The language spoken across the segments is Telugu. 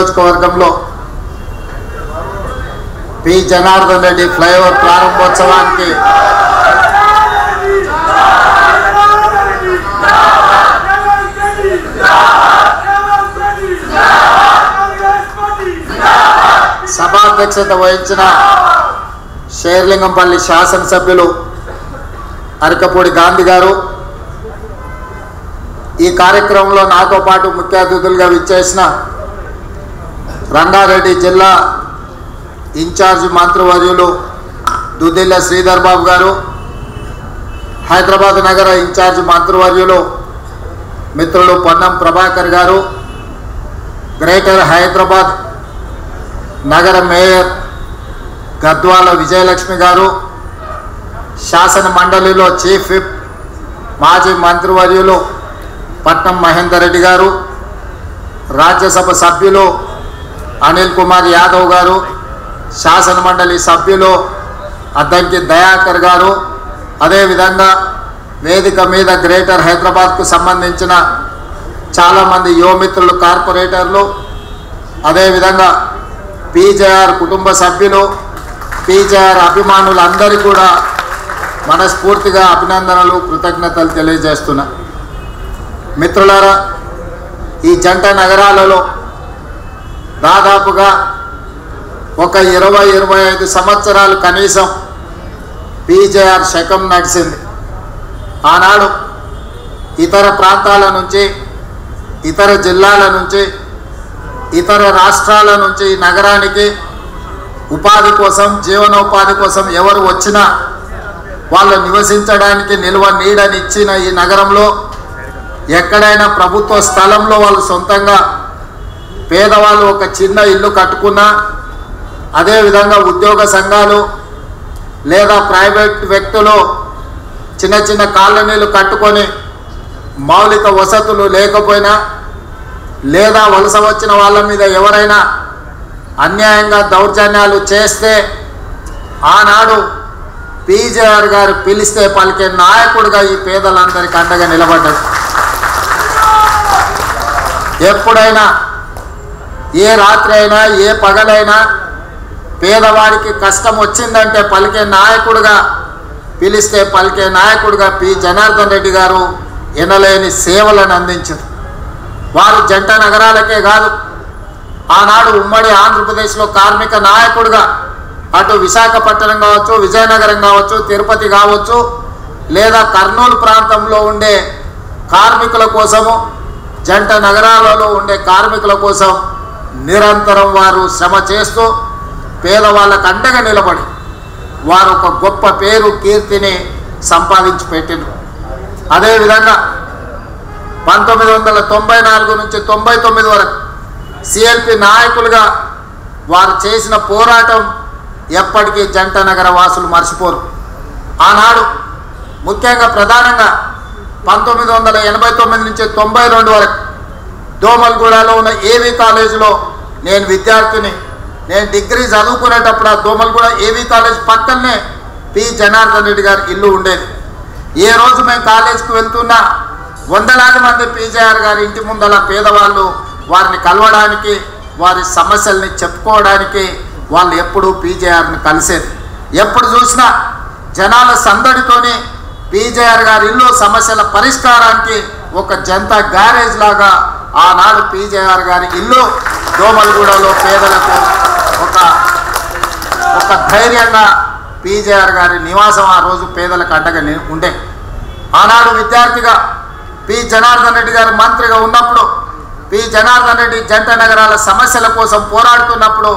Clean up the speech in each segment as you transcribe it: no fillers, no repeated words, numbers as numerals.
నియోజకవర్గంలో పి జనార్దన్ రెడ్డి ఫ్లైఓవర్ ప్రారంభోత్సవానికి సభాధ్యక్షత వహించిన షేర్లింగంపల్లి శాసనసభ్యులు అరకపూడి గాంధీ గారు, ఈ కార్యక్రమంలో నాతో పాటు ముఖ్య అతిథులుగా విచ్చేసిన రంగారెడ్డి జిల్లా ఇన్ఛార్జి మంత్రివర్యులు దుద్దిల్ల శ్రీధర్ బాబు గారు, హైదరాబాద్ నగర ఇన్ఛార్జి మంత్రివర్యులు మిత్రులు పొన్నం ప్రభాకర్ గారు, గ్రేటర్ హైదరాబాద్ నగర మేయర్ గద్వాల విజయలక్ష్మి గారు, శాసన మండలిలో చీఫ్ విప్ మాజీ మంత్రివర్యులు పట్నం మహేందర్ రెడ్డి గారు, రాజ్యసభ సభ్యులు అనిల్ కుమార్ యాదవ్ గారు, శాసన మండలి సభ్యులు అద్దంకి దయాకర్ గారు, అదేవిధంగా వేదిక మీద గ్రేటర్ హైదరాబాద్కు సంబంధించిన చాలామంది యువమిత్రులు కార్పొరేటర్లు, అదేవిధంగా పీజేఆర్ కుటుంబ సభ్యులు, పీజేఆర్ అభిమానులందరికీ కూడా మనస్ఫూర్తిగా అభినందనలు కృతజ్ఞతలు తెలియజేస్తున్నా. మిత్రులారా, ఈ జంట నగరాలలో దాదాపుగా ఒక 20-25 సంవత్సరాలు కనీసం పీజేఆర్ శకం నడిచింది. ఆనాడు ఇతర ప్రాంతాల నుంచి, ఇతర జిల్లాల నుంచి, ఇతర రాష్ట్రాల నుంచి ఈ నగరానికి ఉపాధి కోసం, జీవనోపాధి కోసం ఎవరు వచ్చినా వాళ్ళు నివసించడానికి నిల్వ నీడనిచ్చిన ఈ నగరంలో ఎక్కడైనా ప్రభుత్వ స్థలంలో వాళ్ళు సొంతంగా పేదవాళ్ళు ఒక చిన్న ఇల్లు కట్టుకున్నా, అదేవిధంగా ఉద్యోగ సంఘాలు లేదా ప్రైవేట్ వ్యక్తులు చిన్న చిన్న కాలనీలు కట్టుకొని మౌలిక వసతులు లేకపోయినా, లేదా వలస వచ్చిన వాళ్ళ మీద ఎవరైనా అన్యాయంగా దౌర్జన్యాలు చేస్తే ఆనాడు పీజేఆర్ గారు పిలిస్తే పలికే నాయకుడిగా ఈ పేదలందరికీ అండగా నిలబడ్డాడు. ఎప్పుడైనా, ఏ రాత్రి అయినా, ఏ పగలైనా పేదవాడికి కష్టం వచ్చిందంటే పలికే నాయకుడిగా, పిలిస్తే పలికే నాయకుడిగా పి జనార్దన్ రెడ్డి గారు ఎనలేని సేవలను అందించారు. వారు జంట నగరాలకే కాదు, ఆనాడు ఉమ్మడి ఆంధ్రప్రదేశ్లో కార్మిక నాయకుడిగా అటు విశాఖపట్నం కావచ్చు, విజయనగరం కావచ్చు, తిరుపతి కావచ్చు, లేదా కర్నూలు ప్రాంతంలో ఉండే కార్మికుల కోసము, జంట నగరాలలో ఉండే కార్మికుల కోసం నిరంతరం వారు శ్రమ చేస్తూ పేదవాళ్ళకు అండగా నిలబడి వారు ఒక గొప్ప పేరు, కీర్తిని సంపాదించి పెట్టినారు. అదేవిధంగా 1994 నుంచి 99 వరకు సిఎల్పి నాయకులుగా వారు చేసిన పోరాటం ఎప్పటికీ జంట నగర వాసులు మర్చిపోరు. ఆనాడు ముఖ్యంగా ప్రధానంగా 1989 నుంచి 92 వరకు దోమల్గూడలో ఉన్న ఏవీ కాలేజీలో నేను విద్యార్థిని, నేను డిగ్రీ చదువుకునేటప్పుడు ఆ దోమల్గూడ ఏవీ కాలేజ్ పక్కనే పి జనార్దన్ రెడ్డి గారి ఇల్లు ఉండేది. ఏ రోజు మేము కాలేజీకి వెళ్తున్నా వందలాది మంది పీజేఆర్ గారి ఇంటి ముందల పేదవాళ్ళు వారిని కలవడానికి, వారి సమస్యల్ని చెప్పుకోవడానికి వాళ్ళు ఎప్పుడూ పీజేఆర్ని కలిసేది. ఎప్పుడు చూసినా జనాల సందడితోని పీజేఆర్ గారి ఇల్లు సమస్యల పరిష్కారానికి ఒక జనతా గ్యారేజ్ లాగా ఆనాడు పీజేఆర్ గారి ఇల్లు దోమల్గూడలో పేదలకు ఒక ధైర్యంగా పీజేఆర్ గారి నివాసం ఆ రోజు పేదలకు అండగా ఉండే. ఆనాడు విద్యార్థిగా పి జనార్దన్ రెడ్డి గారు మంత్రిగా ఉన్నప్పుడు పి జనార్దన్ రెడ్డి జంట నగరాల సమస్యల కోసం పోరాడుతున్నప్పుడు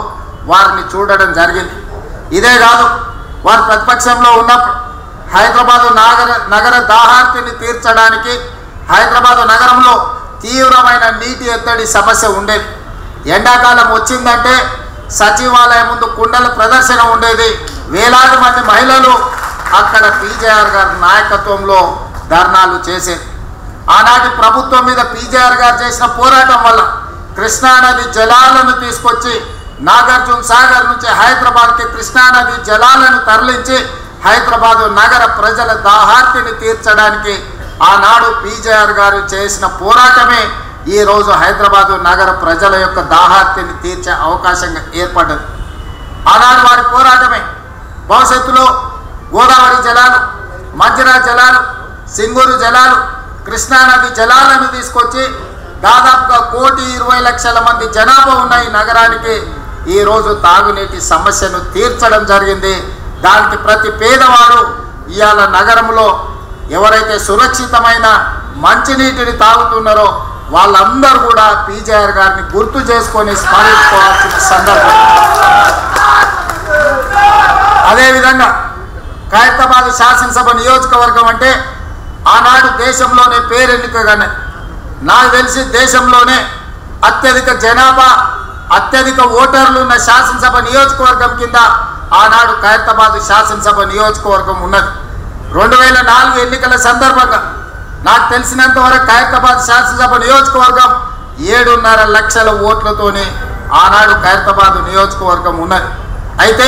వారిని చూడడం జరిగింది. ఇదే కాదు, వారు ప్రతిపక్షంలో ఉన్నప్పుడు హైదరాబాదు నగర దాహార్తిని తీర్చడానికి హైదరాబాదు నగరంలో తీవ్రమైన నీటి ఎద్దడి సమస్య ఉండేది. ఎండాకాలం వచ్చిందంటే సచివాలయం ముందు కుండల ప్రదర్శన ఉండేది. వేలాది మంది మహిళలు అక్కడ పీజేఆర్ గారి నాయకత్వంలో ధర్నాలు చేసేది. ఆనాటి ప్రభుత్వం మీద పీజేఆర్ గారు చేసిన పోరాటం వల్ల కృష్ణానది జలాలను తీసుకొచ్చి నాగార్జున సాగర్ నుంచి హైదరాబాద్కి కృష్ణానది జలాలను తరలించి హైదరాబాదు నగర ప్రజల దాహార్తిని తీర్చడానికి ఆనాడు పీజేఆర్ గారు చేసిన పోరాటమే ఈరోజు హైదరాబాదు నగర ప్రజల యొక్క దాహార్తిని తీర్చే అవకాశంగా ఏర్పడ్డది. ఆనాడు వారి పోరాటమే భవిష్యత్తులో గోదావరి జలాలు, మంజరా జలాలు, సింగూరు జలాలు, కృష్ణానది జలాలను తీసుకొచ్చి దాదాపుగా 1,20,00,000 మంది జనాభా ఉన్న ఈ నగరానికి ఈరోజు తాగునీటి సమస్యను తీర్చడం జరిగింది. దానికి ప్రతి పేదవాడు ఇవాళ నగరంలో ఎవరైతే సురక్షితమైన మంచినీటిని తాగుతున్నారో వాళ్ళందరూ కూడా పీజేఆర్ గారిని గుర్తు చేసుకొని స్మరించుకోవాల్సిన సందర్భం. అదేవిధంగా ఖైరతాబాద్ శాసనసభ నియోజకవర్గం అంటే ఆనాడు దేశంలోనే పేరెన్నికగానే, నాకు తెలిసి దేశంలోనే అత్యధిక జనాభా, అత్యధిక ఓటర్లు ఉన్న శాసనసభ నియోజకవర్గం కింద ఆనాడు ఖైరతాబాద్ శాసనసభ నియోజకవర్గం ఉన్నది. 2004 ఎన్నికల సందర్భంగా నాకు తెలిసినంత వరకు ఖైరతాబాద్ శాసనసభ నియోజకవర్గం 7.5 లక్షల ఓట్లతోనే ఆనాడు ఖైరతాబాద్ నియోజకవర్గం ఉన్నది. అయితే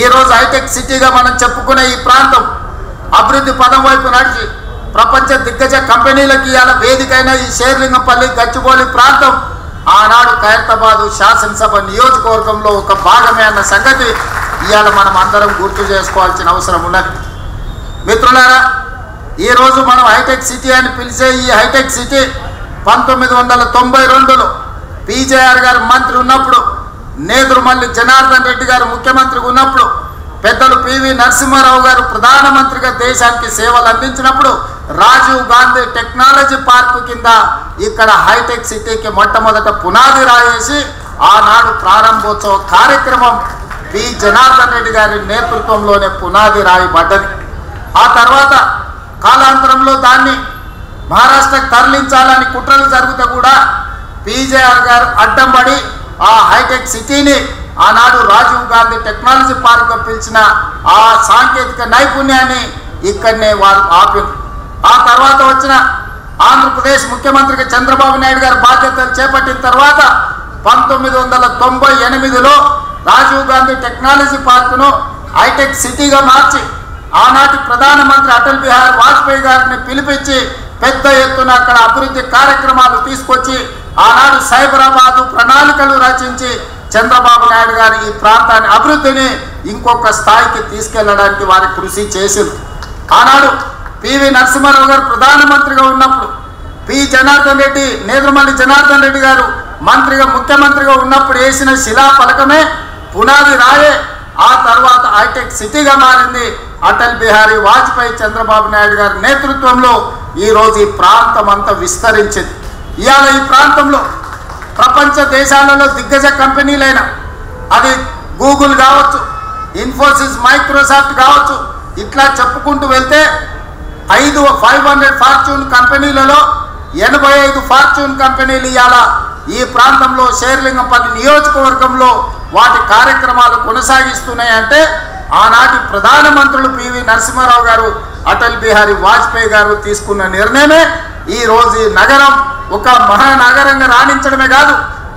ఈరోజు హైటెక్ సిటీగా మనం చెప్పుకునే ఈ ప్రాంతం అభివృద్ధి పదం వైపు నడిచి ప్రపంచ దిగ్గజ కంపెనీలకి ఇవాళ వేదికైన ఈ షేర్లింగంపల్లి, గచ్చిబౌలి ప్రాంతం ఆనాడు ఖైరతాబాదు శాసనసభ నియోజకవర్గంలో ఒక భాగమే అన్న సంగతి ఇవాళ మనం అందరం గుర్తు చేసుకోవాల్సిన అవసరం ఉన్నది. మిత్రులారా, ఈరోజు మనం హైటెక్ సిటీ అని పిలిచే ఈ హైటెక్ సిటీ 1992లో పీజేఆర్ గారు మంత్రి ఉన్నప్పుడు, నేదురుమల్లి జనార్దన్ రెడ్డి గారు ముఖ్యమంత్రిగా ఉన్నప్పుడు, పెద్దలు పివి నరసింహారావు గారు ప్రధానమంత్రిగా దేశానికి సేవలు అందించినప్పుడు రాజీవ్ గాంధీ టెక్నాలజీ పార్కు కింద ఇక్కడ హైటెక్ సిటీకి మొట్టమొదట పునాది రాయేసి ఆనాడు ప్రారంభోత్సవ కార్యక్రమం పి జనార్దన్ రెడ్డి గారి నేతృత్వంలోనే పునాది రాయబడ్డది. ఆ తర్వాత కాలాంతరంలో దాన్ని మహారాష్ట్రకు తరలించాలని కుట్రలు జరుగుతూ కూడా పీజేఆర్ గారు అడ్డం పడి ఆ హైటెక్ సిటీని ఆనాడు రాజీవ్ గాంధీ టెక్నాలజీ పార్క్గా పిలిచిన ఆ సాంకేతిక నైపుణ్యాన్ని ఇక్కడనే వారు ఆపారు. ఆ తర్వాత వచ్చిన ఆంధ్రప్రదేశ్ ముఖ్యమంత్రిగా చంద్రబాబు నాయుడు గారు బాధ్యతలు చేపట్టిన తర్వాత 1998లో రాజీవ్ గాంధీ టెక్నాలజీ పార్కును హైటెక్ సిటీగా మార్చి ఆనాటి ప్రధానమంత్రి అటల్ బిహారీ వాజ్పేయి గారిని పిలిపించి పెద్ద ఎత్తున అక్కడ అభివృద్ధి కార్యక్రమాలు తీసుకొచ్చి ఆనాడు సైబరాబాదు ప్రణాళికలు రచించి చంద్రబాబు నాయుడు గారు ఈ ప్రాంతాన్ని అభివృద్ధిని ఇంకొక స్థాయికి తీసుకెళ్లడానికి వారి కృషి చేసింది. ఆనాడు పివి నరసింహారావు గారు ప్రధానమంత్రిగా ఉన్నప్పుడు, పి జనార్దన్ రెడ్డి, నేదురుమల్లి జనార్దన్ రెడ్డి గారు మంత్రిగా ముఖ్యమంత్రిగా ఉన్నప్పుడు వేసిన శిలా ఫలకమే పునాది రాయే ఆ తర్వాత హైటెక్ సిటీగా మారింది. అటల్ బిహారీ వాజ్పేయి, చంద్రబాబు నాయుడు గారి నేతృత్వంలో ఈరోజు ఈ ప్రాంతం అంతా విస్తరించింది. ఇవాళ ఈ ప్రాంతంలో ప్రపంచ దేశాలలో దిగ్గజ కంపెనీలైన అది గూగుల్ కావచ్చు, ఇన్ఫోసిస్, మైక్రోసాఫ్ట్ కావచ్చు, ఇట్లా చెప్పుకుంటూ వెళ్తే 500 ఫార్చ్యూన్ కంపెనీలలో 85 ఫార్చ్యూన్ కంపెనీలు ఇవాళ ఈ ప్రాంతంలో షేర్లింగంపల్లి నియోజకవర్గంలో వాటి కార్యక్రమాలు కొనసాగిస్తున్నాయంటే ఆనాటి ప్రధానమంత్రులు పివి నరసింహారావు గారు, అటల్ బిహారీ వాజ్పేయి గారు తీసుకున్న నిర్ణయమే ఈరోజు ఈ నగరం ఒక మహానగరంగా రాణించడమే కాదు,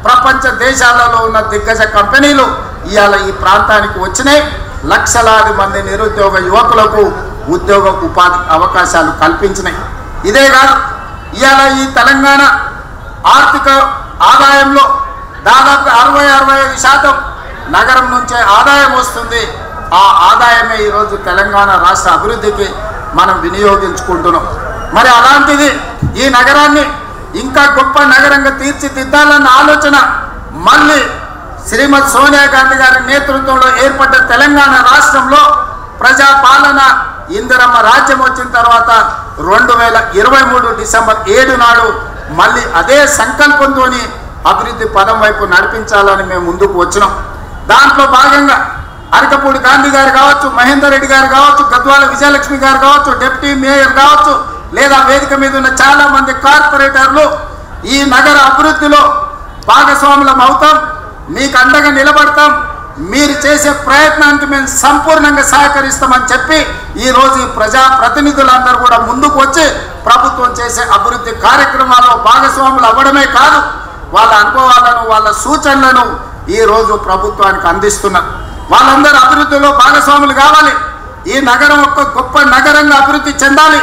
ప్రపంచ దేశాలలో ఉన్న దిగ్గజ కంపెనీలు ఇవాళ ఈ ప్రాంతానికి వచ్చినాయి. లక్షలాది మంది నిరుద్యోగ యువకులకు ఉద్యోగ ఉపాధి అవకాశాలు కల్పించినాయి. ఇదే కాదు, ఇవాళ ఈ తెలంగాణ ఆర్థిక ఆదాయంలో దాదాపు 60-65% నగరం నుంచే ఆదాయం వస్తుంది. ఆ ఆదాయమే ఈరోజు తెలంగాణ రాష్ట్ర అభివృద్ధికి మనం వినియోగించుకుంటున్నాం. మరి అలాంటిది ఈ నగరాన్ని ఇంకా గొప్ప నగరంగా తీర్చిదిద్దాలన్న ఆలోచన మళ్ళీ శ్రీమతి సోనియా గాంధీ గారి నేతృత్వంలో ఏర్పడ్డ తెలంగాణ రాష్ట్రంలో ప్రజాపాలన ఇందిరమ్మ రాజ్యం వచ్చిన తర్వాత 2023 డిసెంబర్ 7 నాడు మళ్ళీ అదే సంకల్పంతో అభివృద్ధి పదం వైపు నడిపించాలని మేము ముందుకు వచ్చినాం. దాంట్లో భాగంగా అరకపూడి గాంధీ గారు కావచ్చు, మహేందర్ రెడ్డి గారు కావచ్చు, గద్వాల విజయలక్ష్మి గారు కావచ్చు, డిప్యూటీ మేయర్ కావచ్చు, లేదా వేదిక మీద ఉన్న చాలా మంది కార్పొరేటర్లు ఈ నగర అభివృద్ధిలో భాగస్వాములం అవుతాం, మీకు అండగా నిలబడతాం, మీరు చేసే ప్రయత్నానికి మేము సంపూర్ణంగా సహకరిస్తామని చెప్పి ఈరోజు ఈ ప్రజాప్రతినిధులందరూ కూడా ముందుకు వచ్చి ప్రభుత్వం చేసే అభివృద్ధి కార్యక్రమాల్లో భాగస్వాములు అవ్వడమే కాదు, వాళ్ళ అనుభవాలను, వాళ్ళ సూచనలను ఈరోజు ప్రభుత్వానికి అందిస్తున్నారు. వాళ్ళందరూ అభివృద్ధిలో భాగస్వాములు కావాలి. ఈ నగరం ఒక గొప్ప నగరంగా అభివృద్ధి చెందాలి.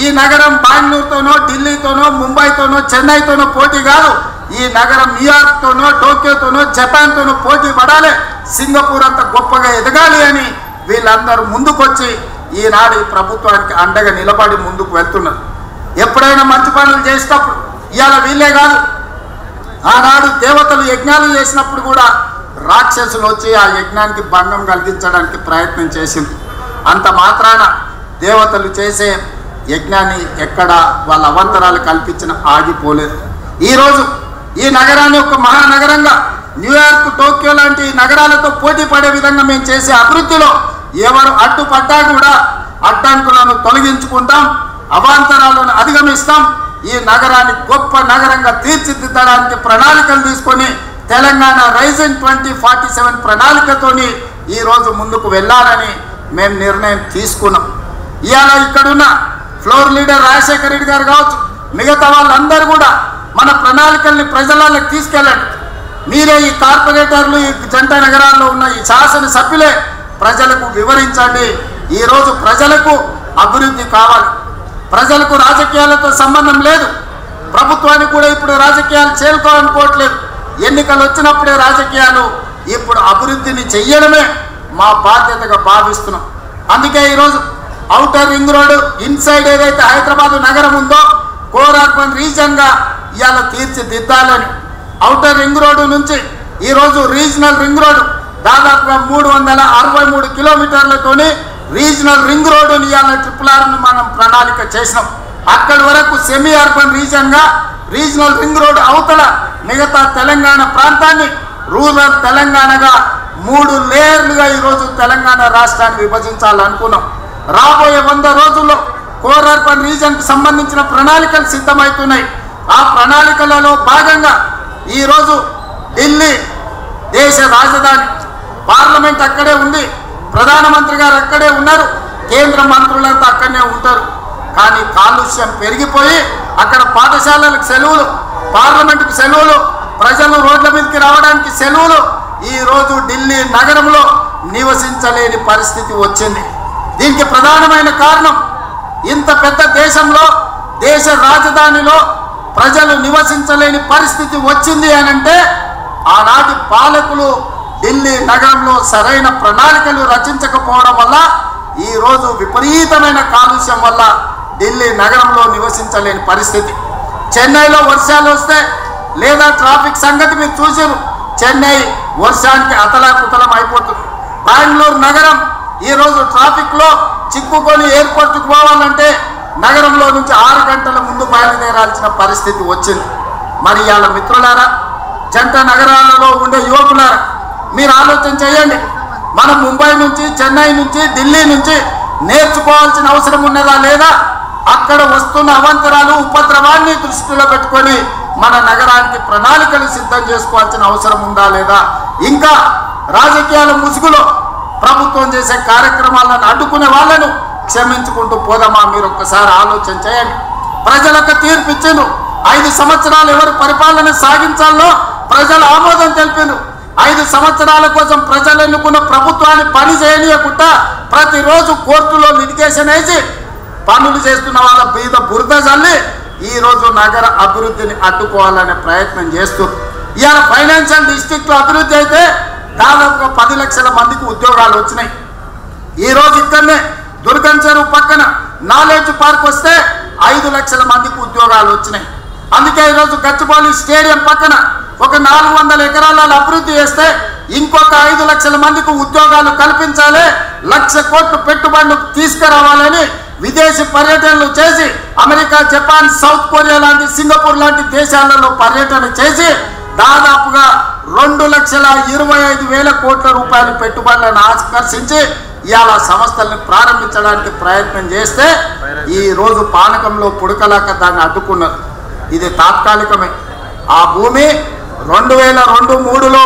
ఈ నగరం బెంగళూరుతోనో ఢిల్లీతోనో ముంబైతోనో చెన్నైతోనో పోటీ కాదు. ఈ నగరం న్యూయార్క్తోనో టోక్యోతోనో జపాన్తోనో పోటీ పడాలి, సింగపూర్ అంత గొప్పగా ఎదగాలి అని వీళ్ళందరూ ముందుకొచ్చి ఈనాడు ఈ ప్రభుత్వానికి అండగా నిలబడి ముందుకు వెళ్తున్నారు. ఎప్పుడైనా మంచి పనులు చేసేటప్పుడు ఇవాళ వీళ్ళే కాదు, ఆనాడు దేవతలు యజ్ఞాలు చేసినప్పుడు కూడా రాక్షసులు వచ్చి ఆ యజ్ఞానికి భంగం కలిగించడానికి ప్రయత్నం చేసింది. అంత మాత్రాన దేవతలు చేసే యజ్ఞాన్ని ఎక్కడ వాళ్ళ అవంతరాలు కల్పించిన ఆగిపోలేదు. ఈరోజు ఈ నగరాన్ని ఒక మహానగరంగా న్యూయార్క్ టోక్యో లాంటి నగరాలతో పోటీ పడే విధంగా మేము చేసే అభివృద్ధిలో ఎవరు అడ్డుపడ్డా కూడా అడ్డంకులను తొలగించుకుంటాం, అవాంతరాలను అధిగమిస్తాం. ఈ నగరాన్ని గొప్ప నగరంగా తీర్చిదిద్దడానికి ప్రణాళికలు తీసుకొని తెలంగాణ రైజింగ్ 2047 ప్రణాళికతోని ఈరోజు ముందుకు వెళ్ళాలని మేము నిర్ణయం తీసుకున్నాం. ఇవాళ ఇక్కడున్న ఫ్లోర్ లీడర్ రాజశేఖర రెడ్డి గారు కావచ్చు, మిగతా వాళ్ళందరూ కూడా మన ప్రణాళికల్ని ప్రజలకు తీసుకెళ్ళండి. మీరే ఈ కార్పొరేటర్లు, ఈ జంట నగరాల్లో ఉన్న ఈ శాసనసభ్యులే ప్రజలకు వివరించండి. ఈరోజు ప్రజలకు అభివృద్ధి కావాలి, ప్రజలకు రాజకీయాలతో సంబంధం లేదు. ప్రభుత్వానికి కూడా ఇప్పుడు రాజకీయాలు చేరుకోవాలనుకోవట్లేదు. ఎన్నికలు వచ్చినప్పుడే రాజకీయాలు, ఇప్పుడు అభివృద్ధిని చెయ్యడమే మా బాధ్యతగా భావిస్తున్నాం. అందుకే ఈరోజు ఔటర్ రింగ్ రోడ్డు ఇన్సైడ్ ఏదైతే హైదరాబాద్ నగరం ఉందో కోర్ అర్బన్ రీజన్గా ఇవాళ తీర్చిదిద్దాలని, ఔటర్ రింగ్ రోడ్డు నుంచి ఈరోజు రీజనల్ రింగ్ రోడ్డు దాదాపుగా 363 కిలోమీటర్లతోని రీజనల్ రింగ్ రోడ్డుని ఇవాళ RRRను మనం ప్రణాళిక చేసినాం. అక్కడి వరకు సెమీ అర్బన్ రీజన్గా రీజనల్ రింగ్ రోడ్డు అవతల మిగతా తెలంగాణ ప్రాంతాన్ని రూరల్ తెలంగాణగా 3 లేయర్లుగా ఈరోజు తెలంగాణ రాష్ట్రాన్ని విభజించాలనుకున్నాం. రాబోయే 100 రోజుల్లో కోర్ అర్బన్ రీజన్కి సంబంధించిన ప్రణాళికలు సిద్ధమవుతున్నాయి. ఆ ప్రణాళికలలో భాగంగా ఈరోజు ఢిల్లీ దేశ రాజధాని, పార్లమెంట్ అక్కడే ఉంది, ప్రధానమంత్రి గారు అక్కడే ఉన్నారు, కేంద్ర మంత్రులంతా అక్కడనే ఉంటారు. కానీ కాలుష్యం పెరిగిపోయి అక్కడ పాఠశాలలకు సెలవులు, పార్లమెంటుకు సెలవులు, ప్రజలు రోడ్ల మీదకి రావడానికి సెలవులు. ఈరోజు ఢిల్లీ నగరంలో నివసించలేని పరిస్థితి వచ్చింది. దీనికి ప్రధానమైన కారణం ఇంత పెద్ద దేశంలో దేశ రాజధానిలో ప్రజలు నివసించలేని పరిస్థితి వచ్చింది అని అంటే ఆనాటి పాలకులు ఢిల్లీ నగరంలో సరైన ప్రణాళికలు రచించకపోవడం వల్ల ఈరోజు విపరీతమైన కాలుష్యం వల్ల ఢిల్లీ నగరంలో నివసించలేని పరిస్థితి. చెన్నైలో వర్షాలు వస్తే లేదా ట్రాఫిక్ సంగతి మీరు చూసారు, చెన్నై వర్షానికి అతలాకుతలం అయిపోతుంది. బెంగళూరు నగరం ఈరోజు ట్రాఫిక్లో చిక్కుకొని ఎయిర్పోర్ట్కి పోవాలంటే నగరంలో నుంచి 6 గంటల ముందు బయలుదేరాల్సిన పరిస్థితి వచ్చింది. మరి ఇవాళ మిత్రులారా, జంట నగరాలలో ఉండే యువకులారా, మీరు ఆలోచన చేయండి. మనం ముంబై నుంచి, చెన్నై నుంచి, ఢిల్లీ నుంచి నేర్చుకోవాల్సిన అవసరం ఉన్నదా లేదా? అక్కడ వస్తున్న అవాంతరాలు, ఉపద్రవాన్ని దృష్టిలో పెట్టుకొని మన నగరానికి ప్రణాళికలు సిద్ధం చేసుకోవాల్సిన అవసరం ఉందా లేదా? ఇంకా రాజకీయాల ముసుగులో ప్రభుత్వం చేసే కార్యక్రమాలను అడ్డుకునే వాళ్ళను క్షమించుకుంటూ పోదామా? మీరు ఒక్కసారి ఆలోచన చేయండి. ప్రజలకు తీర్పు ఇచ్చిండ్రు. 5 సంవత్సరాలు ఎవరు పరిపాలన సాగించాలో ప్రజలు ఆమోదం తెలిపిండ్రు. 5 సంవత్సరాల కోసం ప్రజలు ఎన్నుకున్న ప్రభుత్వాన్ని పని చేయనీయకుండా ప్రతిరోజు కోర్టులో లిటిగేషన్ వేసి పనులు చేస్తున్న వాళ్ళ మీద బురద జల్లి ఈరోజు నగర అభివృద్ధిని అడ్డుకోవాలనే ప్రయత్నం చేస్తున్నారు. ఇవాళ ఫైనాన్షియల్ డిస్ట్రిక్ట్లో అభివృద్ధి అయితే దాదాపుగా 10 లక్షల మందికి ఉద్యోగాలు వచ్చినాయి. ఈరోజు ఇక్కడనే దుర్గం చెరువు పక్కన నాలెడ్జ్ పార్క్ వస్తే 5 లక్షల మందికి ఉద్యోగాలు వచ్చినాయి. అందుకే ఈరోజు గచ్చిబౌలి స్టేడియం పక్కన ఒక 400 ఎకరాల అభివృద్ధి చేస్తే ఇంకొక 5 లక్షల మందికి ఉద్యోగాలు కల్పించాలి, 1,00,000 కోట్లు పెట్టుబడులు తీసుకురావాలని విదేశీ పర్యటనలు చేసి అమెరికా, జపాన్, సౌత్ కొరియా లాంటి, సింగపూర్ లాంటి దేశాలలో పర్యటన చేసి దాదాపుగా 2,25,000 కోట్ల రూపాయల పెట్టుబడులను ఆకర్షించి ఇవాళ సంస్థల్ని ప్రారంభించడానికి ప్రయత్నం చేస్తే ఈ రోజు పానకంలో పుడకలాక దాన్ని అడ్డుకున్నారు. ఇది తాత్కాలికమే. ఆ భూమి 2002-03లో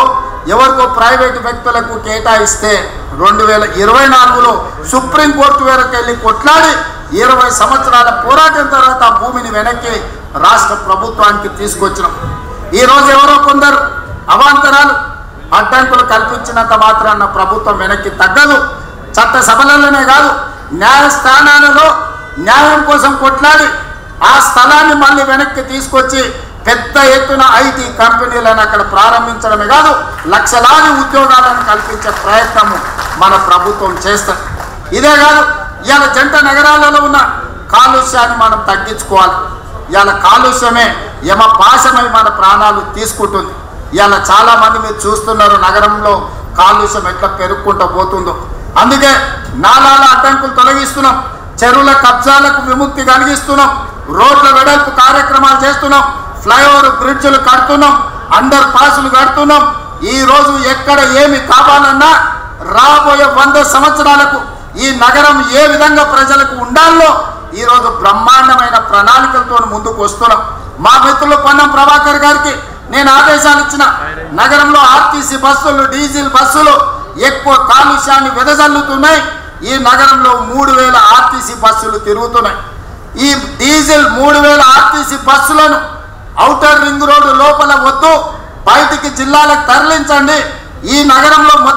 ఎవరికో ప్రైవేటు వ్యక్తులకు కేటాయిస్తే 2024లో సుప్రీంకోర్టు వరకు వెళ్ళి కొట్లాడి 20 సంవత్సరాల పోరాటం తర్వాత ఆ భూమిని వెనక్కి రాష్ట్ర ప్రభుత్వానికి తీసుకొచ్చినాం. ఈరోజు ఎవరో కొందరు అవాంతరాలు, అడ్డంకులు కల్పించినంత మాత్రాన ప్రభుత్వం వెనక్కి తగ్గదు. చట్ట సభలలోనే కాదు, న్యాయస్థానాలలో న్యాయం కోసం కొట్లాడి ఆ స్థలాన్ని మళ్ళీ వెనక్కి తీసుకొచ్చి పెద్ద ఎత్తున ఐటీ కంపెనీలను అక్కడ ప్రారంభించడమే కాదు లక్షలాది ఉద్యోగాలను కల్పించే ప్రయత్నము మన ప్రభుత్వం చేస్తుంది. ఇదే కాదు, ఇవాళ జంట నగరాలలో ఉన్న కాలుష్యాన్ని మనం తగ్గించుకోవాలి. ఇవాళ కాలుష్యమే యమపాశమై మన ప్రాణాలు తీసుకుంటుంది. ఇవాళ చాలామంది మీరు చూస్తున్నారు నగరంలో కాలుష్యం ఎట్లా పెరుగుకుంటూ పోతుందో. అందుకే నాలాల అడ్డంకులు తొలగిస్తున్నాం, చెరువుల కబ్జాలకు విముక్తి కలిగిస్తున్నాం, రోడ్ల వెడల్పు కార్యక్రమాలు చేస్తున్నాం, ఫ్లైఓవర్ బ్రిడ్జ్లు కడుతున్నాం, అండర్ పాసులు కడుతున్నాం. ఈరోజు ఎక్కడ ఏమి కావాలన్నా రాబోయే 100 సంవత్సరాలకు ఈ నగరం ఏ విధంగా ప్రజలకు ఉండాలో ఈరోజు బ్రహ్మాండమైన ప్రణాళికలతో ముందుకు వస్తున్నాం. మా మిత్రులు పొన్నం ప్రభాకర్ గారికి నేను ఆదేశాలు ఇచ్చిన, నగరంలో ఆర్టీసీ బస్సులు డీజిల్ బస్సులు ఎక్కువ కాలుష్యాన్ని వెదజల్లుతున్నాయి. ఈ నగరంలో 3000 ఆర్టీసీ బస్సులు తిరుగుతున్నాయి. ఈ డీజిల్ 3000 ఆర్టీసీ బస్సులను ఔటర్ రింగ్ రోడ్డు లోపల వద్దు, బయటికి జిల్లాలకు తరలించండి. ఈ నగరంలో